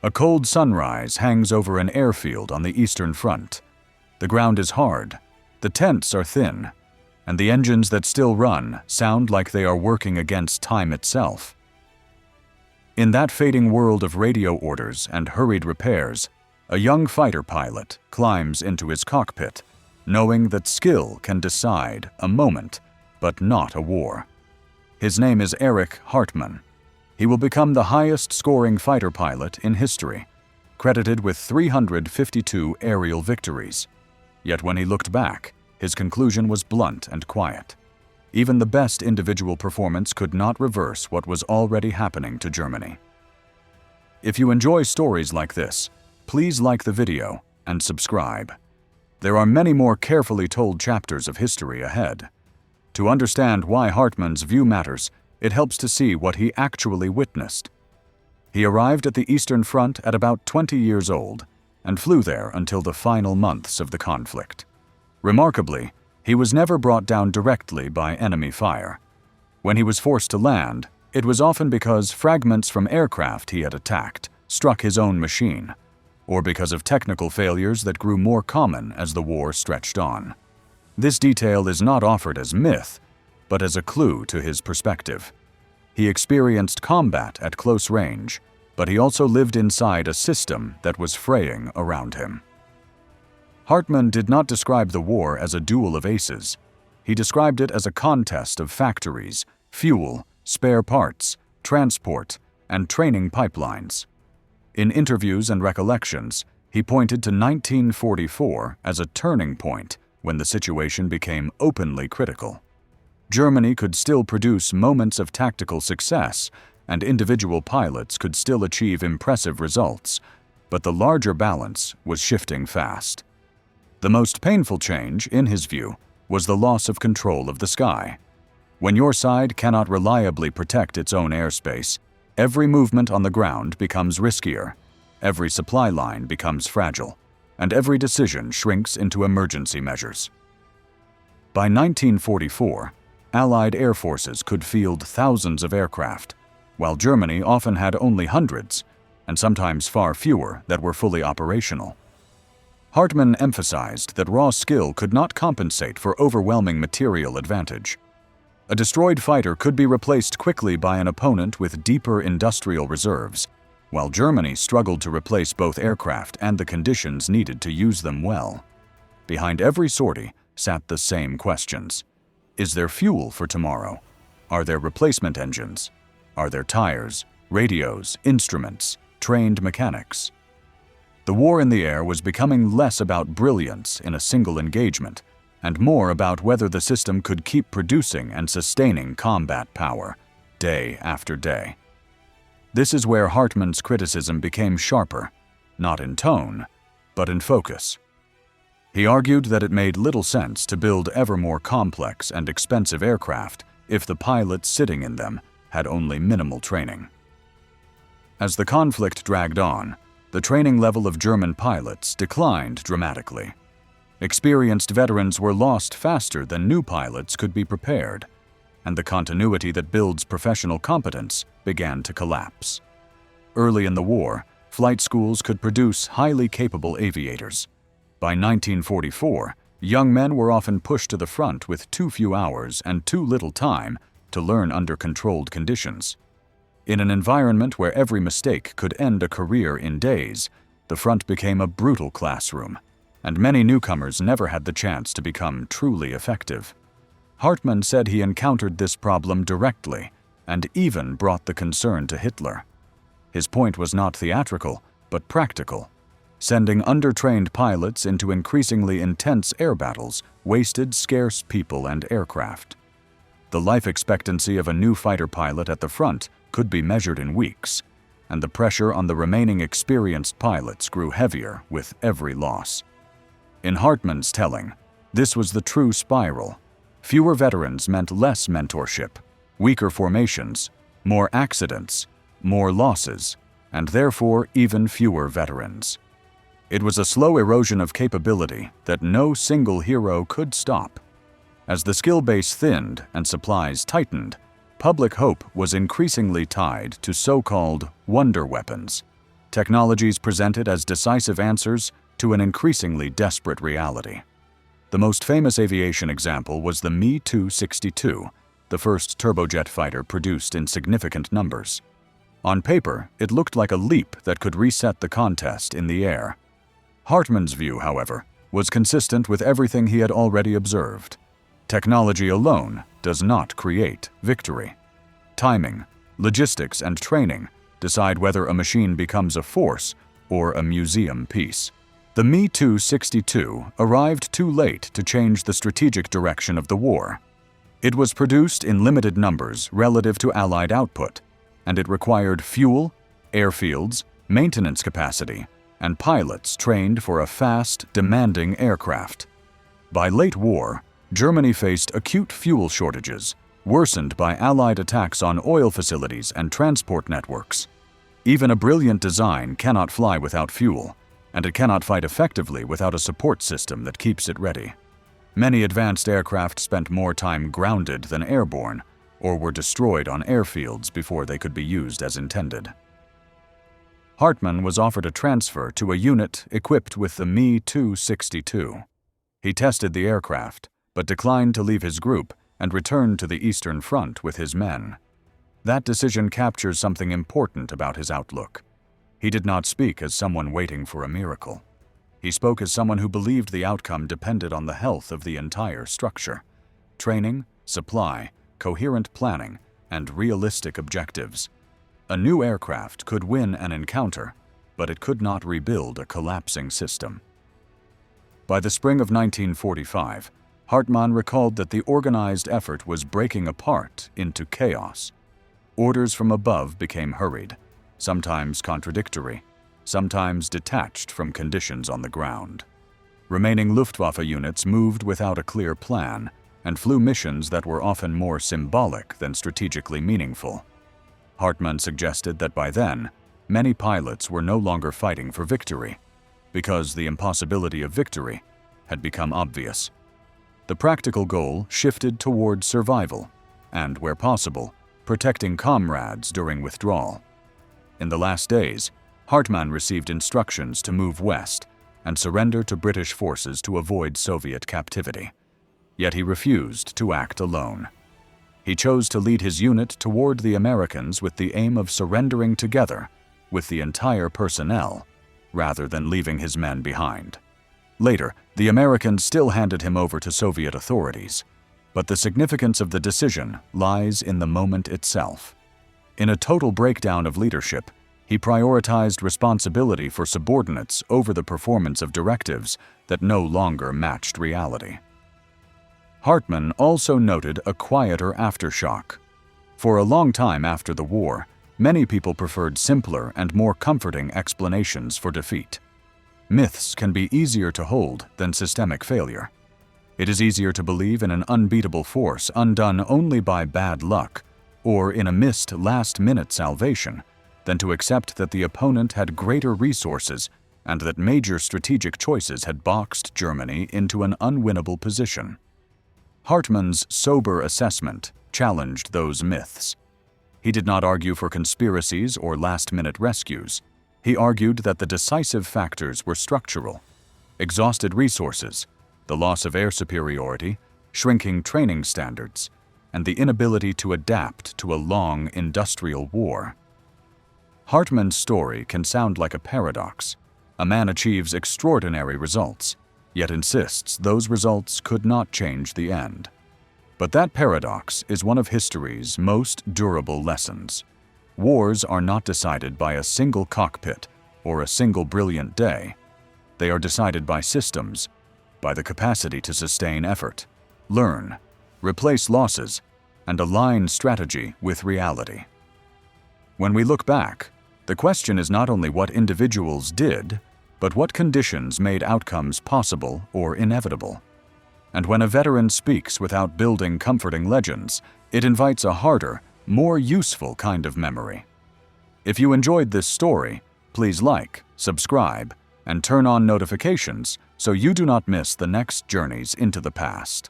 A cold sunrise hangs over an airfield on the Eastern Front. The ground is hard, the tents are thin, and the engines that still run sound like they are working against time itself. In that fading world of radio orders and hurried repairs, a young fighter pilot climbs into his cockpit, knowing that skill can decide a moment, but not a war. His name is Erich Hartmann. He will become the highest-scoring fighter pilot in history, credited with 352 aerial victories. Yet when he looked back, his conclusion was blunt and quiet. Even the best individual performance could not reverse what was already happening to Germany. If you enjoy stories like this, please like the video and subscribe. There are many more carefully told chapters of history ahead. To understand why Hartmann's view matters, it helps to see what he actually witnessed. He arrived at the Eastern Front at about 20 years old and flew there until the final months of the conflict. Remarkably, he was never brought down directly by enemy fire. When he was forced to land, it was often because fragments from aircraft he had attacked struck his own machine, or because of technical failures that grew more common as the war stretched on. This detail is not offered as myth, but as a clue to his perspective. He experienced combat at close range, but he also lived inside a system that was fraying around him. Hartmann did not describe the war as a duel of aces. He described it as a contest of factories, fuel, spare parts, transport, and training pipelines. In interviews and recollections, he pointed to 1944 as a turning point when the situation became openly critical. Germany could still produce moments of tactical success, and individual pilots could still achieve impressive results, but the larger balance was shifting fast. The most painful change, in his view, was the loss of control of the sky. When your side cannot reliably protect its own airspace, every movement on the ground becomes riskier, every supply line becomes fragile, and every decision shrinks into emergency measures. By 1944, Allied air forces could field thousands of aircraft, while Germany often had only hundreds, and sometimes far fewer that were fully operational. Hartmann emphasized that raw skill could not compensate for overwhelming material advantage. A destroyed fighter could be replaced quickly by an opponent with deeper industrial reserves, while Germany struggled to replace both aircraft and the conditions needed to use them well. Behind every sortie sat the same questions. Is there fuel for tomorrow? Are there replacement engines? Are there tires, radios, instruments, trained mechanics? The war in the air was becoming less about brilliance in a single engagement and more about whether the system could keep producing and sustaining combat power, day after day. This is where Hartmann's criticism became sharper, not in tone, but in focus. He argued that it made little sense to build ever more complex and expensive aircraft if the pilots sitting in them had only minimal training. As the conflict dragged on, the training level of German pilots declined dramatically. Experienced veterans were lost faster than new pilots could be prepared, and the continuity that builds professional competence began to collapse. Early in the war, flight schools could produce highly capable aviators. By 1944, young men were often pushed to the front with too few hours and too little time to learn under controlled conditions. In an environment where every mistake could end a career in days, the front became a brutal classroom, and many newcomers never had the chance to become truly effective. Hartmann said he encountered this problem directly and even brought the concern to Hitler. His point was not theatrical, but practical. Sending undertrained pilots into increasingly intense air battles wasted scarce people and aircraft. The life expectancy of a new fighter pilot at the front could be measured in weeks, and the pressure on the remaining experienced pilots grew heavier with every loss. In Hartmann's telling, this was the true spiral. Fewer veterans meant less mentorship, weaker formations, more accidents, more losses, and therefore even fewer veterans. It was a slow erosion of capability that no single hero could stop. As the skill base thinned and supplies tightened, public hope was increasingly tied to so-called wonder weapons, technologies presented as decisive answers to an increasingly desperate reality. The most famous aviation example was the Me-262, the first turbojet fighter produced in significant numbers. On paper, it looked like a leap that could reset the contest in the air. Hartmann's view, however, was consistent with everything he had already observed. Technology alone does not create victory. Timing, logistics, and training decide whether a machine becomes a force or a museum piece. The Me-262 arrived too late to change the strategic direction of the war. It was produced in limited numbers relative to Allied output, and it required fuel, airfields, maintenance capacity, and pilots trained for a fast, demanding aircraft. By late war, Germany faced acute fuel shortages, worsened by Allied attacks on oil facilities and transport networks. Even a brilliant design cannot fly without fuel, and it cannot fight effectively without a support system that keeps it ready. Many advanced aircraft spent more time grounded than airborne, or were destroyed on airfields before they could be used as intended. Hartmann was offered a transfer to a unit equipped with the Me-262. He tested the aircraft, but declined to leave his group and returned to the Eastern Front with his men. That decision captures something important about his outlook. He did not speak as someone waiting for a miracle. He spoke as someone who believed the outcome depended on the health of the entire structure. Training, supply, coherent planning, and realistic objectives. A new aircraft could win an encounter, but it could not rebuild a collapsing system. By the spring of 1945, Hartmann recalled that the organized effort was breaking apart into chaos. Orders from above became hurried, sometimes contradictory, sometimes detached from conditions on the ground. Remaining Luftwaffe units moved without a clear plan and flew missions that were often more symbolic than strategically meaningful. Hartmann suggested that by then, many pilots were no longer fighting for victory, because the impossibility of victory had become obvious. The practical goal shifted toward survival, and, where possible, protecting comrades during withdrawal. In the last days, Hartmann received instructions to move west and surrender to British forces to avoid Soviet captivity. Yet he refused to act alone. He chose to lead his unit toward the Americans with the aim of surrendering together with the entire personnel, rather than leaving his men behind. Later, the Americans still handed him over to Soviet authorities, but the significance of the decision lies in the moment itself. In a total breakdown of leadership, he prioritized responsibility for subordinates over the performance of directives that no longer matched reality. Hartmann also noted a quieter aftershock. For a long time after the war, many people preferred simpler and more comforting explanations for defeat. Myths can be easier to hold than systemic failure. It is easier to believe in an unbeatable force undone only by bad luck, or in a missed last-minute salvation, than to accept that the opponent had greater resources and that major strategic choices had boxed Germany into an unwinnable position. Hartmann's sober assessment challenged those myths. He did not argue for conspiracies or last-minute rescues. He argued that the decisive factors were structural: exhausted resources, the loss of air superiority, shrinking training standards, and the inability to adapt to a long industrial war. Hartmann's story can sound like a paradox. A man achieves extraordinary results, yet insists those results could not change the end. But that paradox is one of history's most durable lessons. Wars are not decided by a single cockpit or a single brilliant day. They are decided by systems, by the capacity to sustain effort, learn, replace losses, and align strategy with reality. When we look back, the question is not only what individuals did, but what conditions made outcomes possible or inevitable. And when a veteran speaks without building comforting legends, it invites a harder, more useful kind of memory. If you enjoyed this story, please like, subscribe, and turn on notifications so you do not miss the next journeys into the past.